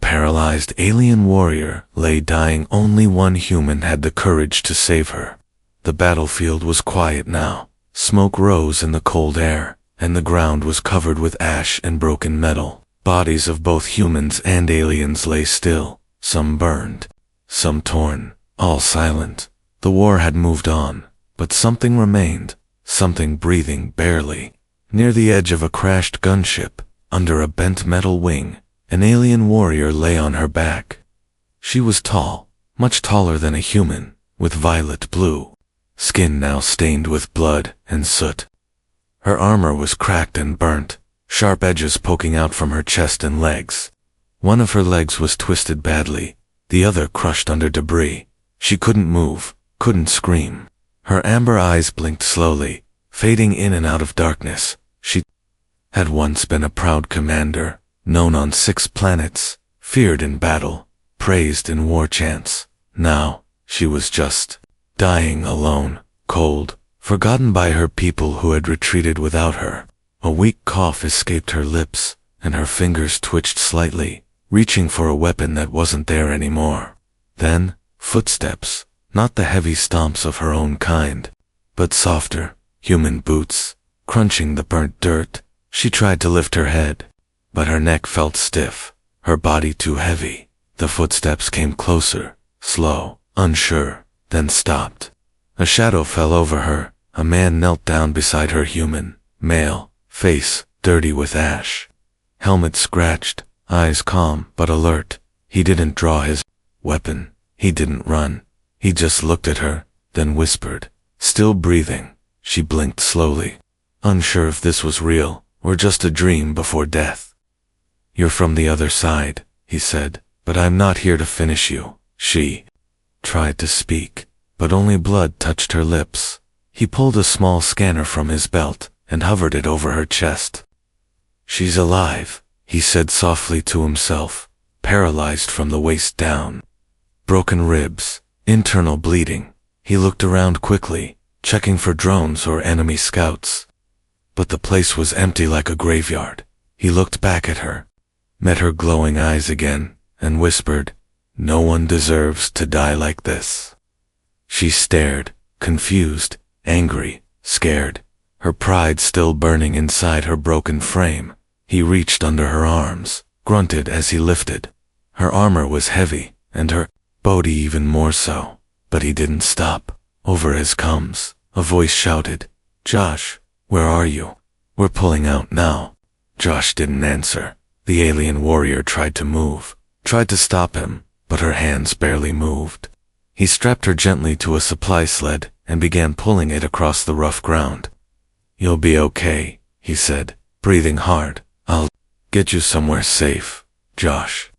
paralyzed alien warrior lay dying. Only one human had the courage to save her. The battlefield was quiet now. Smoke rose in the cold air, and the ground was covered with ash and broken metal. Bodies of both humans and aliens lay still, some burned, some torn, all silent. The war had moved on, but something remained, something breathing barely. Near the edge of a crashed gunship, under a bent metal wing, an alien warrior lay on her back. She was tall, much taller than a human, with violet blue skin now stained with blood and soot. Her armor was cracked and burnt, sharp edges poking out from her chest and legs. One of her legs was twisted badly, the other crushed under debris. She couldn't move, couldn't scream. Her amber eyes blinked slowly, fading in and out of darkness. She had once been a proud commander, known on 6 planets, feared in battle, praised in war chants. Now, she was just dying alone, cold, forgotten by her people who had retreated without her. A weak cough escaped her lips, and her fingers twitched slightly, reaching for a weapon that wasn't there anymore. Then, footsteps, not the heavy stomps of her own kind, but softer, human boots, crunching the burnt dirt. She tried to lift her head, but her neck felt stiff, her body too heavy. The footsteps came closer, slow, unsure, then stopped. A shadow fell over her. A man knelt down beside her, human, male, face dirty with ash. Helmet scratched, eyes calm but alert. He didn't draw his weapon. He didn't run. He just looked at her, then whispered. Still breathing, she blinked slowly, unsure if this was real or just a dream before death. "You're from the other side," he said, "but I'm not here to finish you." She tried to speak, but only blood touched her lips. He pulled a small scanner from his belt and hovered it over her chest. "She's alive," he said softly to himself, paralyzed from the waist down. Broken ribs, internal bleeding. He looked around quickly, checking for drones or enemy scouts. But the place was empty like a graveyard. He looked back at her, met her glowing eyes again, and whispered, "No one deserves to die like this." She stared, confused, angry, scared, her pride still burning inside her broken frame. He reached under her arms, grunted as he lifted. Her armor was heavy, and her body even more so. But he didn't stop. Over his comes, a voice shouted, "Josh, where are you? We're pulling out now." Josh didn't answer. The alien warrior tried to move, tried to stop him, but her hands barely moved. He strapped her gently to a supply sled and began pulling it across the rough ground. "You'll be okay," he said, breathing hard. "I'll get you somewhere safe, Josh."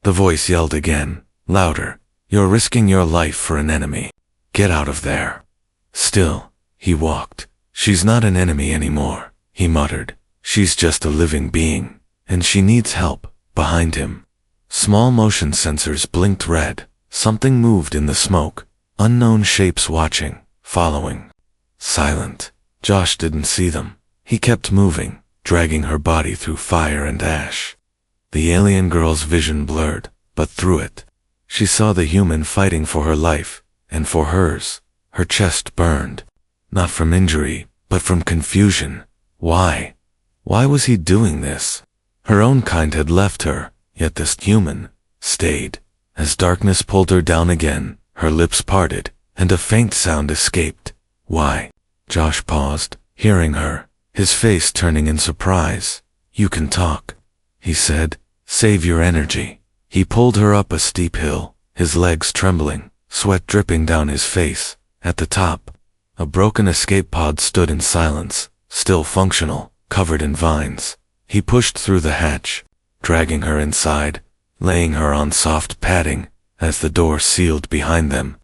The voice yelled again, louder, "You're risking your life for an enemy. Get out of there." Still, he walked. "She's not an enemy anymore," he muttered. "She's just a living being, and she needs help." Behind him, small motion sensors blinked red. Something moved in the smoke. Unknown shapes watching, following. Silent. Josh didn't see them. He kept moving, dragging her body through fire and ash. The alien girl's vision blurred, but through it, she saw the human fighting for her life, and for hers. Her chest burned, not from injury, but from confusion. Why? Why was he doing this? Her own kind had left her, yet this human stayed. As darkness pulled her down again, her lips parted, and a faint sound escaped. "Why?" Josh paused, hearing her, his face turning in surprise. "You can talk," he said. "Save your energy." He pulled her up a steep hill, his legs trembling, sweat dripping down his face. At the top, a broken escape pod stood in silence, still functional, covered in vines. He pushed through the hatch, dragging her inside, laying her on soft padding as the door sealed behind them.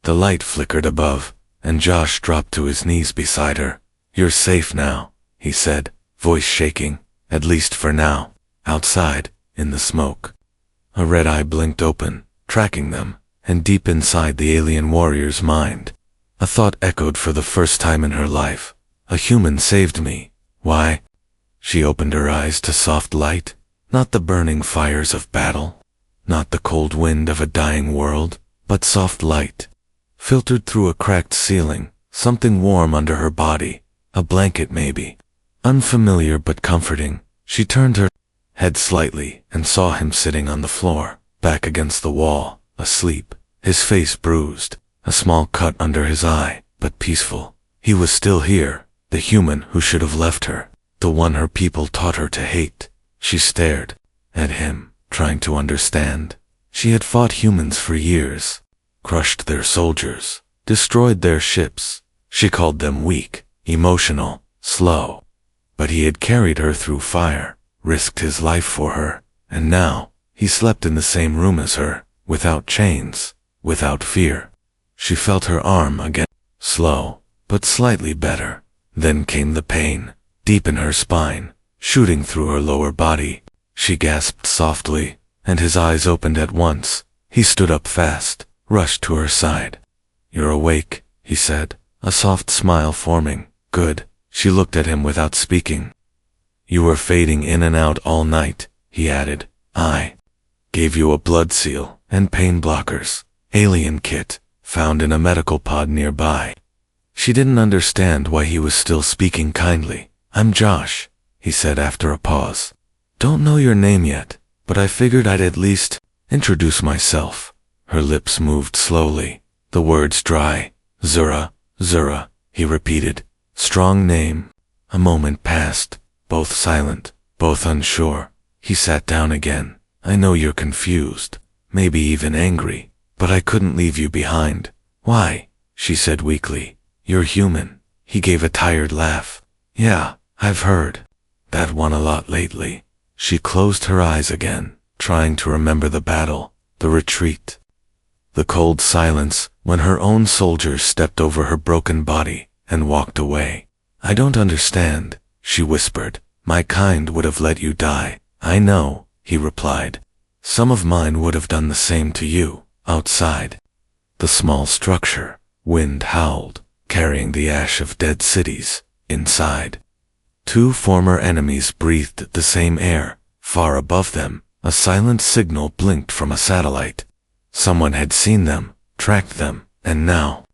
The light flickered above, and Josh dropped to his knees beside her. "You're safe now," he said, voice shaking, "at least for now." Outside, in the smoke, a red eye blinked open, tracking them, and deep inside the alien warrior's mind, a thought echoed for the first time in her life. "A human saved me. Why?" She opened her eyes to soft light, not the burning fires of battle. not the cold wind of a dying world, but soft light. Filtered through a cracked ceiling, something warm under her body, a blanket maybe. Unfamiliar but comforting. She turned her head slightly and saw him sitting on the floor, back against the wall, asleep, his face bruised, a small cut under his eye, but peaceful. He was still here, the human who should have left her, the one her people taught her to hate. She stared at him, trying to understand. She had fought humans for years, crushed their soldiers, destroyed their ships. She called them weak, emotional, slow. But he had carried her through fire, risked his life for her, and now he slept in the same room as her, without chains, without fear. She felt her arm again, slow, but slightly better. Then came the pain, deep in her spine, shooting through her lower body. She gasped softly, and his eyes opened at once. He stood up fast, rushed to her side. "You're awake," he said, a soft smile forming. "Good." She looked at him without speaking. "You were fading in and out all night," he added. "I gave you a blood seal and pain blockers, alien kit, found in a medical pod nearby." She didn't understand why he was still speaking kindly. "I'm Josh," he said after a pause. "Don't know your name yet, but I figured I'd at least introduce myself." Her lips moved slowly, the words dry. "Zura, Zura," he repeated. Strong name. A moment passed, both silent, both unsure. He sat down again. "I know you're confused, maybe even angry, but I couldn't leave you behind." "Why?" she said weakly. "You're human." He gave a tired laugh. "Yeah, I've heard that one a lot lately." She closed her eyes again, trying to remember the battle, the retreat, the cold silence when her own soldiers stepped over her broken body and walked away. "I don't understand," she whispered. "My kind would have let you die." "I know," he replied. "Some of mine would have done the same to you." Outside the small structure, wind howled, carrying the ash of dead cities. Inside, two former enemies breathed the same air. Far above them, a silent signal blinked from a satellite. Someone had seen them, tracked them, and now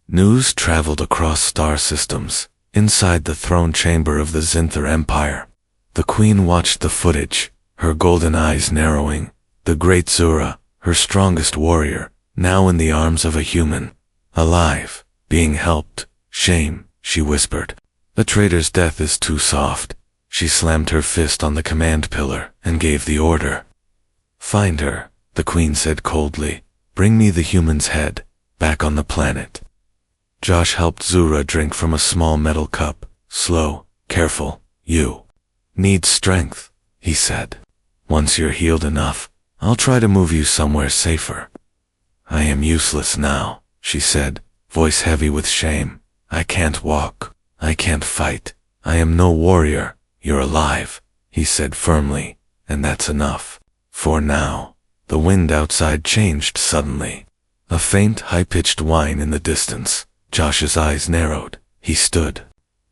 news traveled across star systems. Inside the throne chamber of the Zinther Empire, the queen watched the footage, her golden eyes narrowing. The great Zura, her strongest warrior, now in the arms of a human, alive, being helped. "Shame," she whispered. "The traitor's death is too soft." She slammed her fist on the command pillar and gave the order. "Find her," the queen said coldly. "Bring me the human's head, back on the planet." Josh helped Zura drink from a small metal cup. Slow, careful. "You need strength," he said. "Once you're healed enough, I'll try to move you somewhere safer." "I am useless now," she said, voice heavy with shame. "I can't walk. I can't fight. I am no warrior." "You're alive," he said firmly, "and that's enough. For now." The wind outside changed suddenly. A faint, high-pitched whine in the distance. Josh's eyes narrowed. He stood,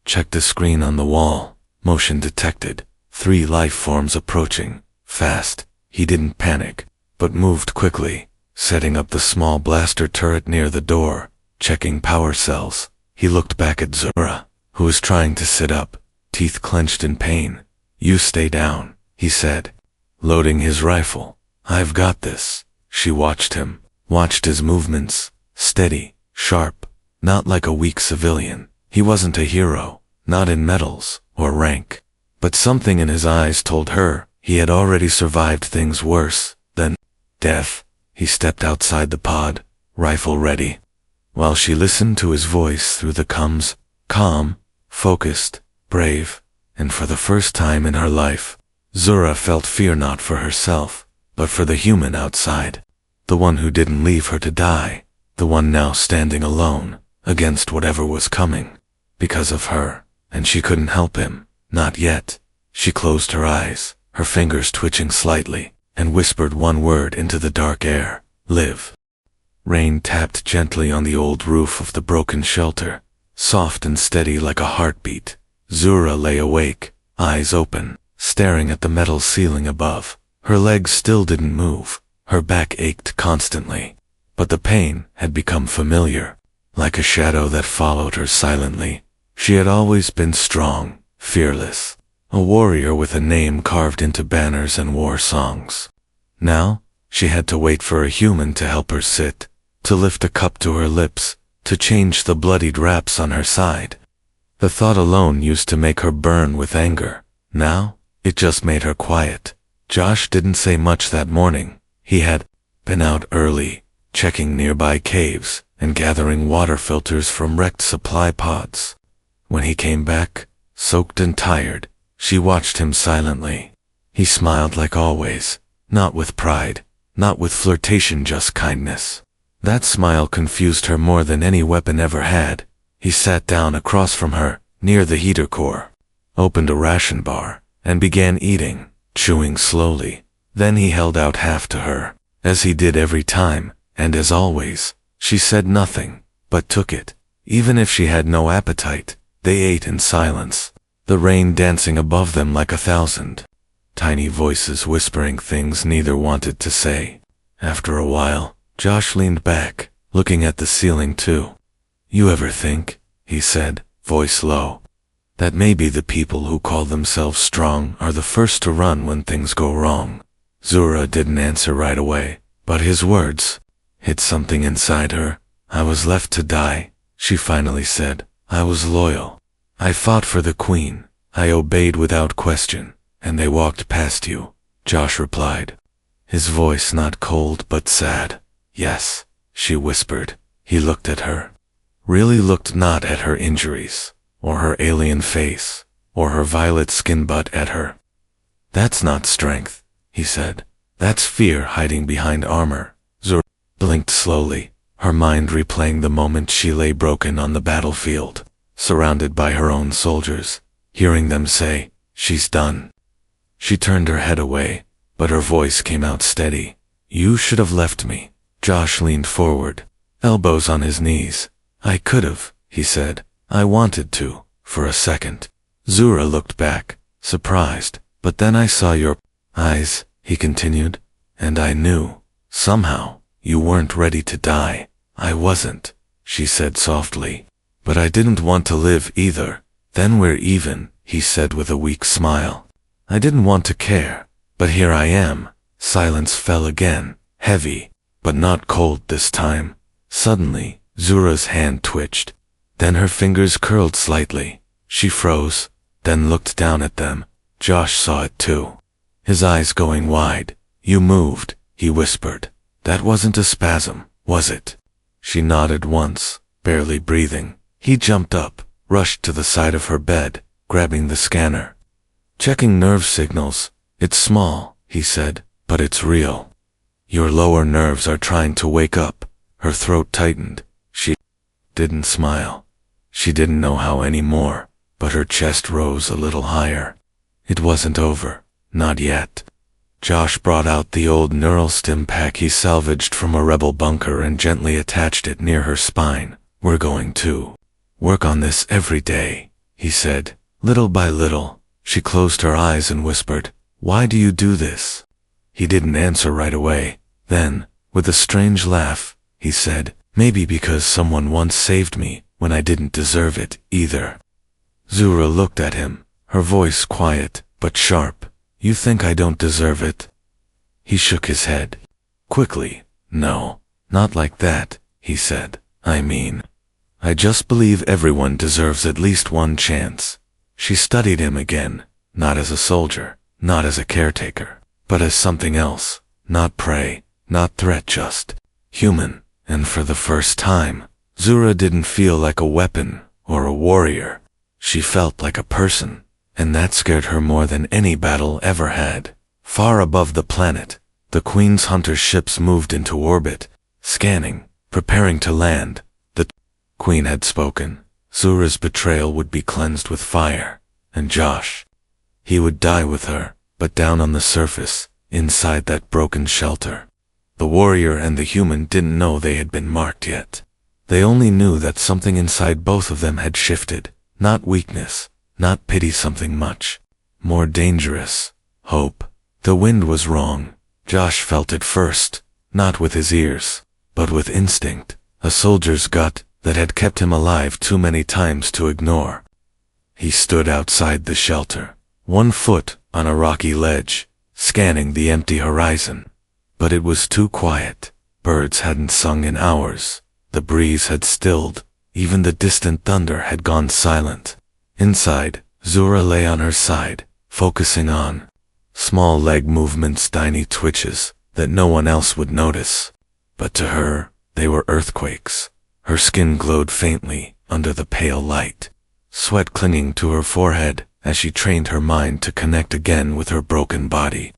checked the screen on the wall. Motion detected. 3 life forms approaching. Fast. He didn't panic, but moved quickly, setting up the small blaster turret near the door, checking power cells. He looked back at Zura, who was trying to sit up, teeth clenched in pain. "You stay down," he said, loading his rifle. "I've got this." She watched him, watched his movements, steady, sharp, not like a weak civilian. He wasn't a hero, not in medals or rank, but something in his eyes told her he had already survived things worse than death. He stepped outside the pod, rifle ready, while she listened to his voice through the comms, calm, focused, brave, and for the first time in her life, Zura felt fear not for herself, but for the human outside, the one who didn't leave her to die, the one now standing alone, against whatever was coming, because of her, and she couldn't help him, not yet. She closed her eyes, her fingers twitching slightly, and whispered one word into the dark air: "Live." Rain tapped gently on the old roof of the broken shelter, soft and steady like a heartbeat. Zura lay awake, eyes open, staring at the metal ceiling above. Her legs still didn't move. Her back ached constantly, but the pain had become familiar, like a shadow that followed her silently. She had always been strong, fearless, a warrior with a name carved into banners and war songs. Now, she had to wait for a human to help her sit, to lift a cup to her lips, to change the bloodied wraps on her side. The thought alone used to make her burn with anger. Now, it just made her quiet. Josh didn't say much that morning. He had been out early, checking nearby caves and gathering water filters from wrecked supply pods. When he came back, soaked and tired, she watched him silently. He smiled like always, not with pride, not with flirtation, just kindness. That smile confused her more than any weapon ever had. He sat down across from her, near the heater core, opened a ration bar, and began eating, chewing slowly. Then he held out half to her, as he did every time, and as always, she said nothing, but took it. Even if she had no appetite, they ate in silence, the rain dancing above them like 1,000 tiny voices whispering things neither wanted to say. After a while, Josh leaned back, looking at the ceiling too. "You ever think," he said, voice low, "that maybe the people who call themselves strong are the first to run when things go wrong?" Zura didn't answer right away, but his words hit something inside her. "I was left to die," she finally said. "I was loyal. I fought for the queen. I obeyed without question, and they walked past you," Josh replied, his voice not cold but sad. "Yes," she whispered. He looked at her. Really looked, not at her injuries, or her alien face, or her violet skin, but at her. "That's not strength," he said. "That's fear hiding behind armor." Zura blinked slowly, her mind replaying the moment she lay broken on the battlefield, surrounded by her own soldiers, hearing them say, "She's done." She turned her head away, but her voice came out steady. "You should have left me." Josh leaned forward, elbows on his knees. "I could've," he said. "I wanted to, for a second." Zura looked back, surprised. "But then I saw your eyes," he continued, "and I knew, somehow, you weren't ready to die." "I wasn't," she said softly. "But I didn't want to live either." "Then we're even," he said with a weak smile. "I didn't want to care, but here I am." Silence fell again, heavy, but not cold this time. Suddenly, Zura's hand twitched. Then her fingers curled slightly. She froze, then looked down at them. Josh saw it too, his eyes going wide. "You moved," he whispered. "That wasn't a spasm, was it?" She nodded once, barely breathing. He jumped up, rushed to the side of her bed, grabbing the scanner. "Checking nerve signals. It's small," he said, "but it's real. Your lower nerves are trying to wake up." Her throat tightened. She didn't smile. She didn't know how anymore, but her chest rose a little higher. It wasn't over. Not yet. Josh brought out the old neural stim pack he salvaged from a rebel bunker and gently attached it near her spine. "We're going to work on this every day," he said. Little by little, she closed her eyes and whispered, "Why do you do this?" He didn't answer right away. Then, with a strange laugh, he said, "Maybe because someone once saved me when I didn't deserve it either." Zura looked at him, her voice quiet but sharp. "You think I don't deserve it?" He shook his head. Quickly, "No, not like that," he said. "I mean, I just believe everyone deserves at least one chance." She studied him again, not as a soldier, not as a caretaker, but as something else, not prey, not threat, just human. And for the first time, Zura didn't feel like a weapon or a warrior. She felt like a person, and that scared her more than any battle ever had. Far above the planet, the Queen's hunter ships moved into orbit, scanning, preparing to land. The Queen had spoken. Zura's betrayal would be cleansed with fire, and Josh, he would die with her, but down on the surface, inside that broken shelter. The warrior and the human didn't know they had been marked yet. They only knew that something inside both of them had shifted. Not weakness, not pity, something much more dangerous. Hope. The wind was wrong. Josh felt it first, not with his ears, but with instinct, a soldier's gut that had kept him alive too many times to ignore. He stood outside the shelter, 1 foot on a rocky ledge, scanning the empty horizon. But it was too quiet. Birds hadn't sung in hours. The breeze had stilled. Even the distant thunder had gone silent. Inside, Zura lay on her side, focusing on small leg movements, tiny twitches that no one else would notice. But to her, they were earthquakes. Her skin glowed faintly under the pale light, sweat clinging to her forehead as she trained her mind to connect again with her broken body.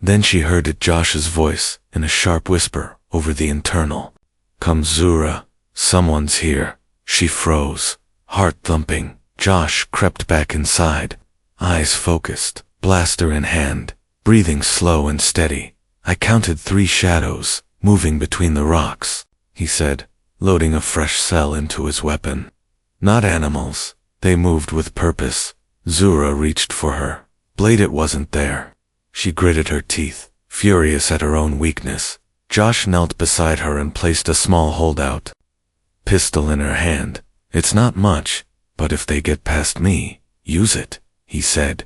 Then she heard Josh's voice in a sharp whisper over the internal. "Come, Zura, someone's here." She froze, heart thumping. Josh crept back inside, eyes focused, blaster in hand, breathing slow and steady. "I counted 3 shadows, moving between the rocks," he said, loading a fresh cell into his weapon. "Not animals. They moved with purpose." Zura reached for her blade. It wasn't there. She gritted her teeth, furious at her own weakness. Josh knelt beside her and placed a small holdout pistol in her hand. "It's not much, but if they get past me, use it," he said,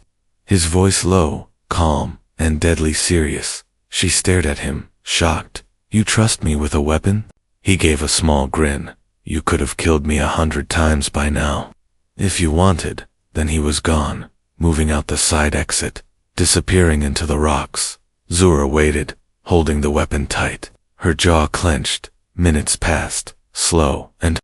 his voice low, calm, and deadly serious. She stared at him, shocked. "You trust me with a weapon?" He gave a small grin. "You could have killed me 100 times by now. If you wanted." Then he was gone, moving out the side exit, disappearing into the rocks. Zura waited, holding the weapon tight, her jaw clenched. Minutes passed, slow and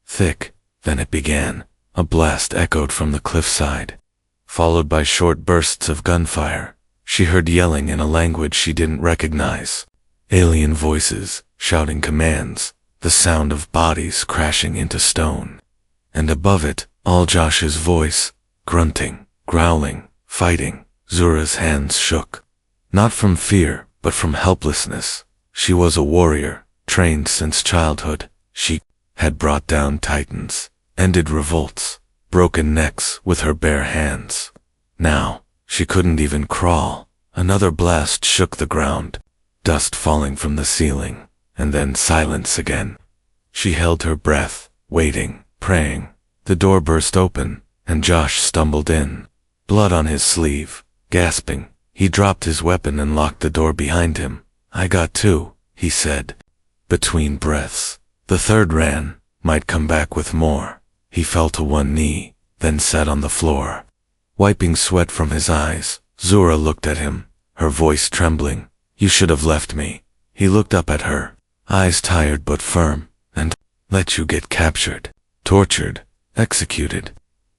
thick. Then it began. A blast echoed from the cliffside, followed by short bursts of gunfire. She heard yelling in a language she didn't recognize. Alien voices, shouting commands, the sound of bodies crashing into stone. And above it, all Josh's voice, grunting, growling, fighting. Zura's hands shook. Not from fear, but from helplessness. She was a warrior, trained since childhood. She had brought down titans, ended revolts, broken necks with her bare hands. Now, she couldn't even crawl. Another blast shook the ground, dust falling from the ceiling, and then silence again. She held her breath, waiting, praying. The door burst open, and Josh stumbled in, blood on his sleeve. Gasping, he dropped his weapon and locked the door behind him. "I got 2, he said, between breaths. "The 3rd ran, might come back with more." He fell to one knee, then sat on the floor, wiping sweat from his eyes. Zura looked at him, her voice trembling. "You should have left me." He looked up at her, eyes tired but firm. "And let you get captured, tortured, executed,"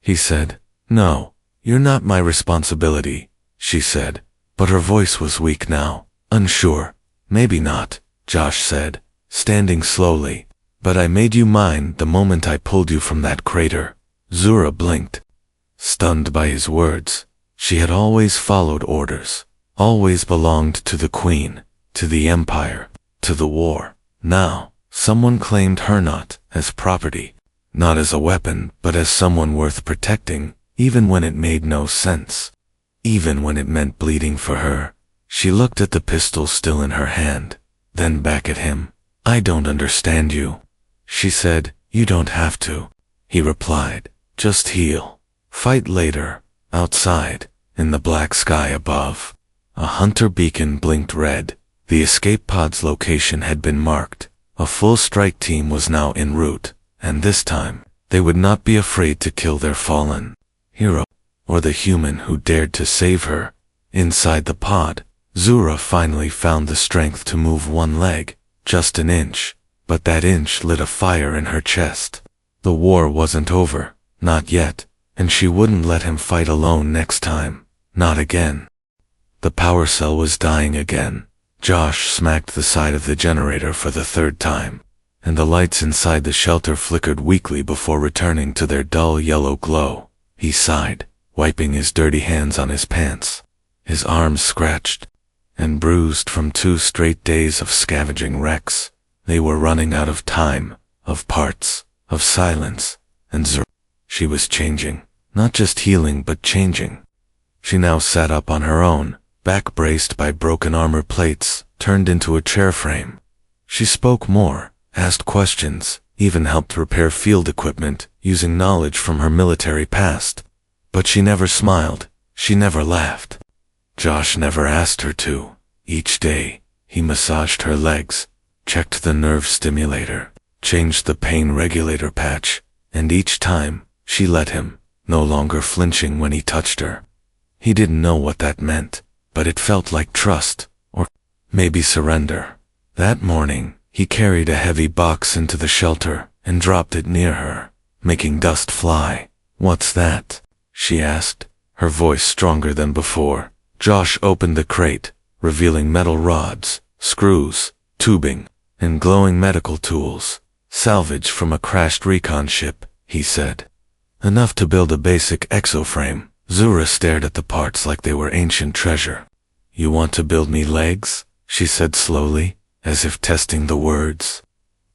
he said. "No, you're not my responsibility," she said, but her voice was weak now, unsure. "Maybe not," Josh said, standing slowly, "but I made you mine the moment I pulled you from that crater." Zura blinked, stunned by his words. She had always followed orders, always belonged to the Queen, to the Empire, to the war. Now, someone claimed her not as property, not as a weapon, but as someone worth protecting, even when it made no sense. Even when it meant bleeding for her. She looked at the pistol still in her hand, then back at him. "I don't understand you," she said. "You don't have to," he replied. "Just heal. Fight later, outside, in the black sky above." A hunter beacon blinked red. The escape pod's location had been marked. A full strike team was now en route, and this time, they would not be afraid to kill their fallen hero, or the human who dared to save her. Inside the pod, Zura finally found the strength to move one leg, just an inch, but that inch lit a fire in her chest. The war wasn't over, not yet, and she wouldn't let him fight alone next time, not again. The power cell was dying again. Josh smacked the side of the generator for the 3rd time, and the lights inside the shelter flickered weakly before returning to their dull yellow glow. He sighed, wiping his dirty hands on his pants, his arms scratched and bruised from 2 straight days of scavenging wrecks. They were running out of time, of parts, of silence, and she was changing, not just healing but changing. She now sat up on her own, back braced by broken armor plates, turned into a chair frame. She spoke more, asked questions, even helped repair field equipment using knowledge from her military past. But she never smiled, she never laughed. Josh never asked her to. Each day, he massaged her legs, checked the nerve stimulator, changed the pain regulator patch, and each time, she let him, no longer flinching when he touched her. He didn't know what that meant, but it felt like trust, or maybe surrender. That morning, he carried a heavy box into the shelter and dropped it near her, making dust fly. "What's that?" she asked, her voice stronger than before. Josh opened the crate, revealing metal rods, screws, tubing, and glowing medical tools. "Salvage from a crashed recon ship," he said. "Enough to build a basic exoframe." Zura stared at the parts like they were ancient treasure. "You want to build me legs?" she said slowly, as if testing the words.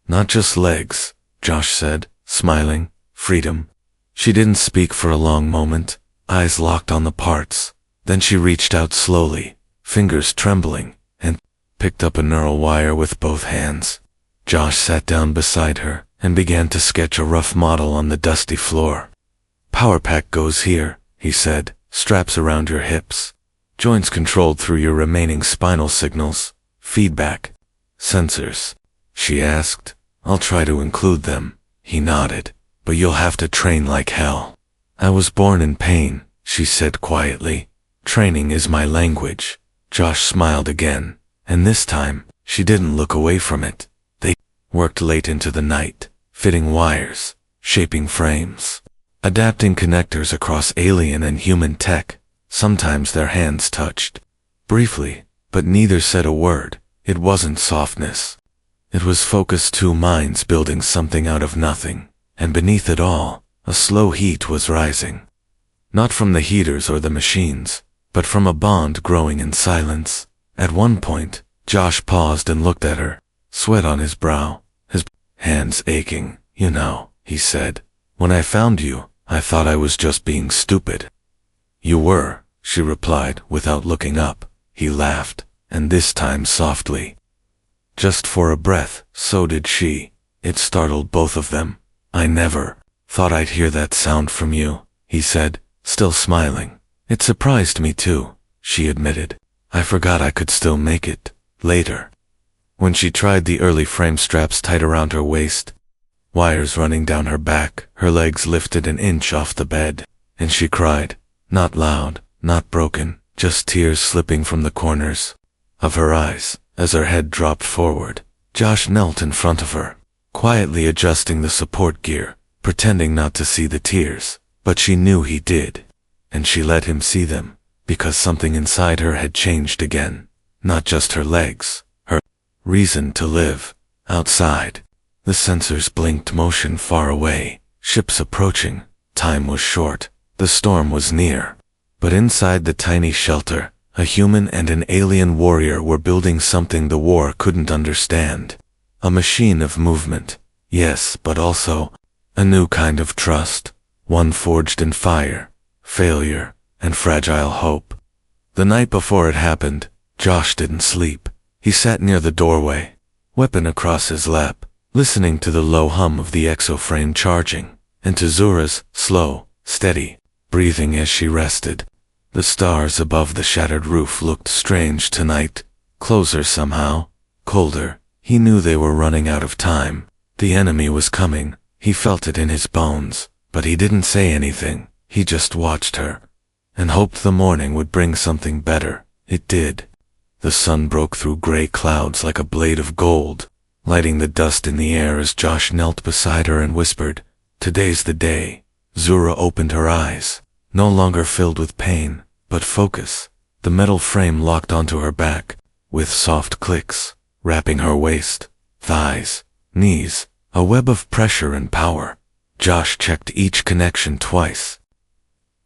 "Not just legs," Josh said, smiling. "Freedom." She didn't speak for a long moment, eyes locked on the parts. Then she reached out slowly, fingers trembling, and picked up a neural wire with both hands. Josh sat down beside her and began to sketch a rough model on the dusty floor. "Power pack goes here," he said, "straps around your hips. Joints controlled through your remaining spinal signals. Feedback. Sensors." She asked. "I'll try to include them." He nodded. "But you'll have to train like hell." "I was born in pain," she said quietly. "Training is my language." Josh smiled again, and this time, she didn't look away from it. They worked late into the night, fitting wires, shaping frames, adapting connectors across alien and human tech. Sometimes their hands touched. Briefly, but neither said a word. It wasn't softness. It was focused, two minds building something out of nothing, and beneath it all, a slow heat was rising. Not from the heaters or the machines, but from a bond growing in silence. At one point, Josh paused and looked at her, sweat on his brow, his hands aching. "You know," he said, "when I found you, I thought I was just being stupid." "You were," she replied without looking up. He laughed, and this time softly. Just for a breath, so did she. It startled both of them. "I never thought I'd hear that sound from you," he said, still smiling. "It surprised me too," she admitted. "I forgot I could still make it later." When she tried the early frame straps tight around her waist, wires running down her back, her legs lifted an inch off the bed, and she cried. Not loud, not broken, just tears slipping from the corners of her eyes. As her head dropped forward, Josh knelt in front of her, quietly adjusting the support gear, pretending not to see the tears, but she knew he did. And she let him see them, because something inside her had changed again. Not just her legs, her reason to live. Outside, the sensors blinked motion far away, ships approaching. Time was short, the storm was near. But inside the tiny shelter, a human and an alien warrior were building something the war couldn't understand. A machine of movement, yes, but also a new kind of trust, one forged in fire, failure, and fragile hope. The night before it happened, Josh didn't sleep. He sat near the doorway, weapon across his lap, listening to the low hum of the exoframe charging, and to Zura's slow, steady breathing as she rested. The stars above the shattered roof looked strange tonight, closer somehow, colder. He knew they were running out of time. The enemy was coming. He felt it in his bones, but he didn't say anything. He just watched her, and hoped the morning would bring something better. It did. The sun broke through gray clouds like a blade of gold, lighting the dust in the air as Josh knelt beside her and whispered, "Today's the day." Zura opened her eyes, no longer filled with pain, but focus. The metal frame locked onto her back, with soft clicks, wrapping her waist, thighs, knees, a web of pressure and power. Josh checked each connection twice,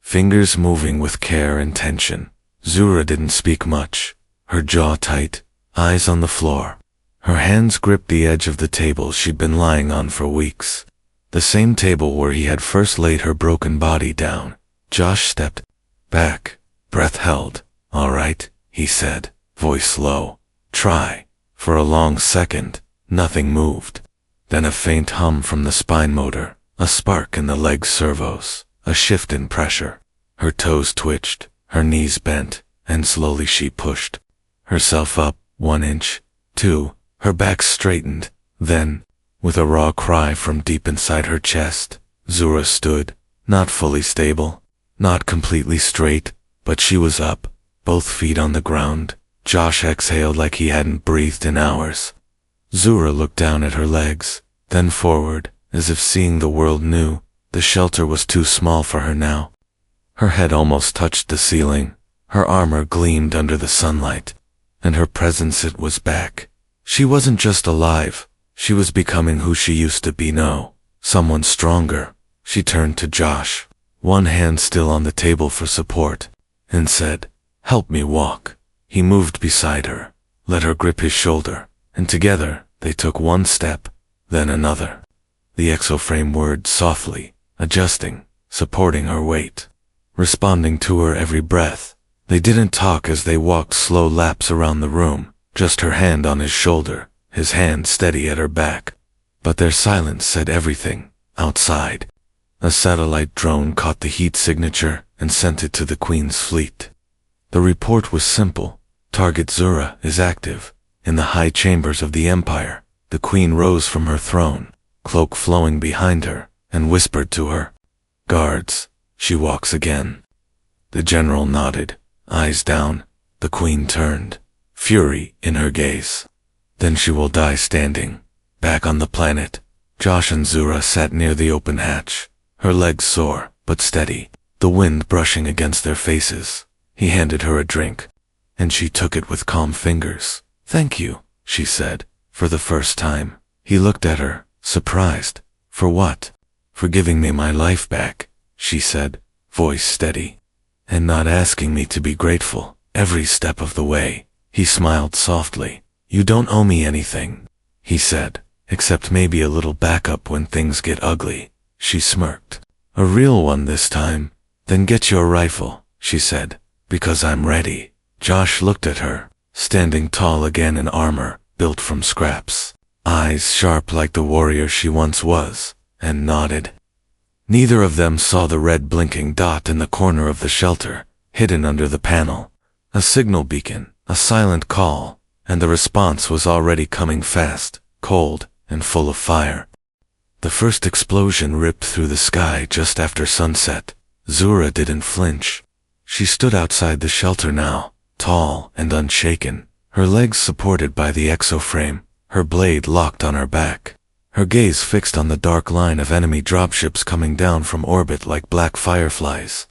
fingers moving with care and tension. Zura didn't speak much, her jaw tight, eyes on the floor. Her hands gripped the edge of the table she'd been lying on for weeks, the same table where he had first laid her broken body down. Josh stepped back, breath held. "All right," he said, voice low. Try. For a long second, nothing moved. Then a faint hum from the spine motor, a spark in the leg servos, a shift in pressure. Her toes twitched, her knees bent, and slowly she pushed herself up, 1 inch, 2, her back straightened. Then, with a raw cry from deep inside her chest, Zura stood, not fully stable, not completely straight, but she was up, both feet on the ground. Josh exhaled like he hadn't breathed in hours. Zura looked down at her legs, then forward, as if seeing the world new. The shelter was too small for her now. Her head almost touched the ceiling, her armor gleamed under the sunlight, and her presence, it was back. She wasn't just alive, she was becoming who she used to be. No, someone stronger. She turned to Josh, one hand still on the table for support, and said, "Help me walk." He moved beside her, let her grip his shoulder, and together they took one step, then another. The exoframe whirred softly, adjusting, supporting her weight, responding to her every breath. They didn't talk as they walked slow laps around the room, just her hand on his shoulder, his hand steady at her back. But their silence said everything. Outside, a satellite drone caught the heat signature and sent it to the Queen's fleet. The report was simple. Target Zura is active. In the high chambers of the Empire. The Queen rose from her throne, cloak flowing behind her, and whispered to her, "Guards, she walks again." The general nodded, eyes down. The Queen turned, fury in her gaze. "Then she will die standing." Back on the planet, Josh and Zura sat near the open hatch, her legs sore, but steady, the wind brushing against their faces. He handed her a drink, and she took it with calm fingers. "Thank you," she said, for the first time. He looked at her, surprised. "For what?" "For giving me my life back," she said, voice steady. "And not asking me to be grateful, every step of the way." He smiled softly. "You don't owe me anything," he said, "except maybe a little backup when things get ugly." She smirked. "A real one this time." "Then get your rifle," she said, "because I'm ready." Josh looked at her, standing tall again in armor, built from scraps, eyes sharp like the warrior she once was, and nodded. Neither of them saw the red blinking dot in the corner of the shelter, hidden under the panel. A signal beacon, a silent call, and the response was already coming fast, cold, and full of fire. The first explosion ripped through the sky just after sunset. Zura didn't flinch. She stood outside the shelter now, tall and unshaken, her legs supported by the exoframe, her blade locked on her back, her gaze fixed on the dark line of enemy dropships coming down from orbit like black fireflies.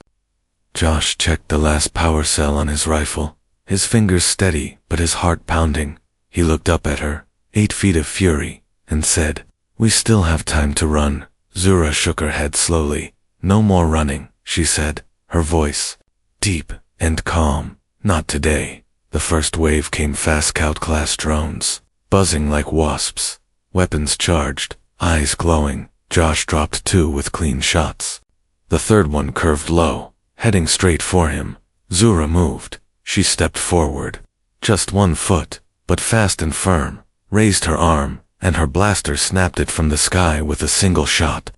Josh checked the last power cell on his rifle, his fingers steady but his heart pounding. He looked up at her, 8 feet of fury, and said, "We still have time to run." Zura shook her head slowly. "No more running," she said, her voice deep and calm. "Not today." The first wave came fast, Scout-class drones, buzzing like wasps, weapons charged, eyes glowing. Josh dropped 2 with clean shots. The third one curved low, heading straight for him. Zura moved. She stepped forward, just 1 foot, but fast and firm, raised her arm, and her blaster snapped it from the sky with a single shot.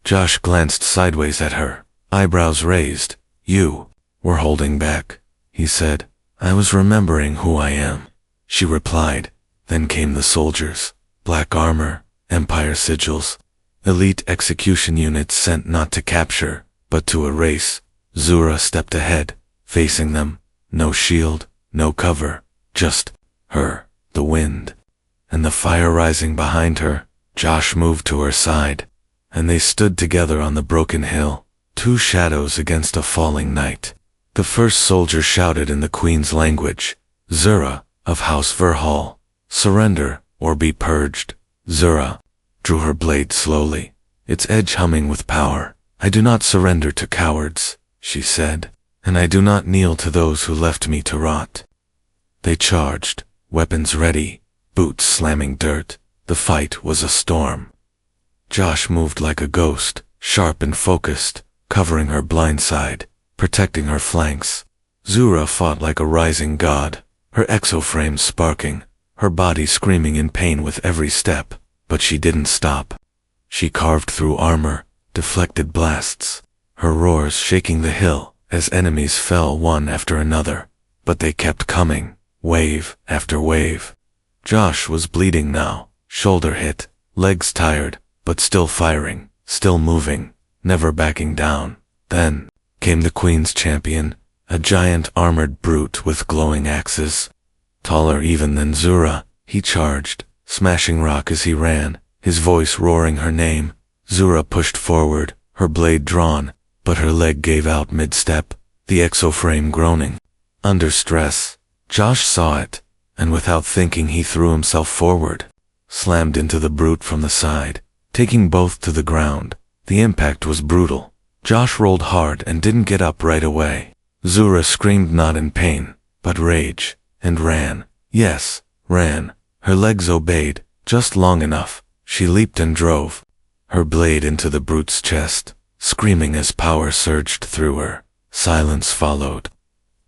Josh glanced sideways at her, eyebrows raised. "You were holding back," he said. "I was remembering who I am," she replied. Then came the soldiers, black armor, Empire sigils, elite execution units sent not to capture, but to erase. Zura stepped ahead, facing them, no shield, no cover, just her, the wind, and the fire rising behind her. Josh moved to her side, and they stood together on the broken hill, 2 shadows against a falling night. The first soldier shouted in the Queen's language, "Zura, of House Verhall, surrender or be purged." Zura drew her blade slowly, its edge humming with power. "I do not surrender to cowards," she said, "and I do not kneel to those who left me to rot." They charged, weapons ready, boots slamming dirt. The fight was a storm. Josh moved like a ghost, sharp and focused, covering her blind side, protecting her flanks. Zura fought like a rising god, her exoframe sparking, her body screaming in pain with every step, but she didn't stop. She carved through armor, deflected blasts, her roars shaking the hill as enemies fell one after another, but they kept coming, wave after wave. Josh was bleeding now, shoulder hit, legs tired, but still firing, still moving, never backing down. Then came the Queen's champion, a giant armored brute with glowing axes. Taller even than Zura, he charged, smashing rock as he ran, his voice roaring her name. Zura pushed forward, her blade drawn, but her leg gave out mid-step, the exoframe groaning. Under stress, Josh saw it, and without thinking he threw himself forward, slammed into the brute from the side, taking both to the ground. The impact was brutal. Josh rolled hard and didn't get up right away. Zura screamed not in pain, but rage, and ran. Yes, ran. Her legs obeyed, just long enough. She leaped and drove, her blade into the brute's chest, screaming as power surged through her. Silence followed.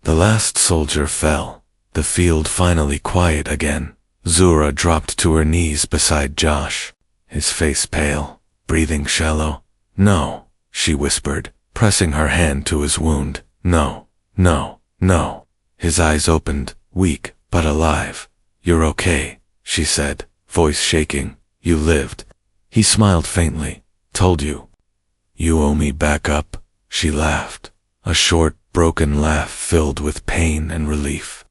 The last soldier fell, the field finally quiet again. Zura dropped to her knees beside Josh, his face pale, breathing shallow. "No," she whispered, pressing her hand to his wound. "No, no, no." His eyes opened, weak, but alive. "You're okay," she said, voice shaking. "You lived." He smiled faintly. "Told you." "You owe me back up," she laughed. A short, broken laugh filled with pain and relief.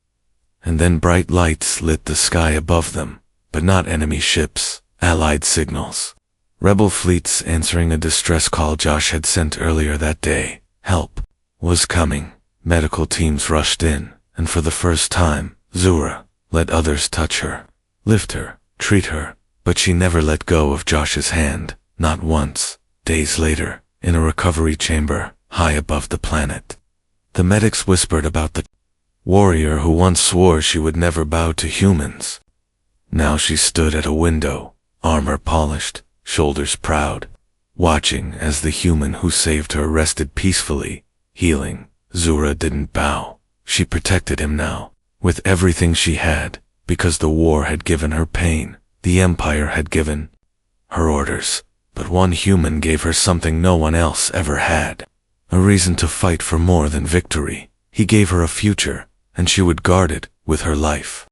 And then bright lights lit the sky above them, but not enemy ships, Allied signals. Rebel fleets answering a distress call Josh had sent earlier that day. Help was coming. Medical teams rushed in, and for the first time, Zura let others touch her, lift her, treat her, but she never let go of Josh's hand, not once. Days later, in a recovery chamber, high above the planet, the medics whispered about the warrior who once swore she would never bow to humans. Now she stood at a window, armor polished, shoulders proud, watching as the human who saved her rested peacefully, healing. Zura didn't bow. She protected him now, with everything she had, because the war had given her pain, the Empire had given her orders. But one human gave her something no one else ever had. A reason to fight for more than victory. He gave her a future, and she would guard it with her life.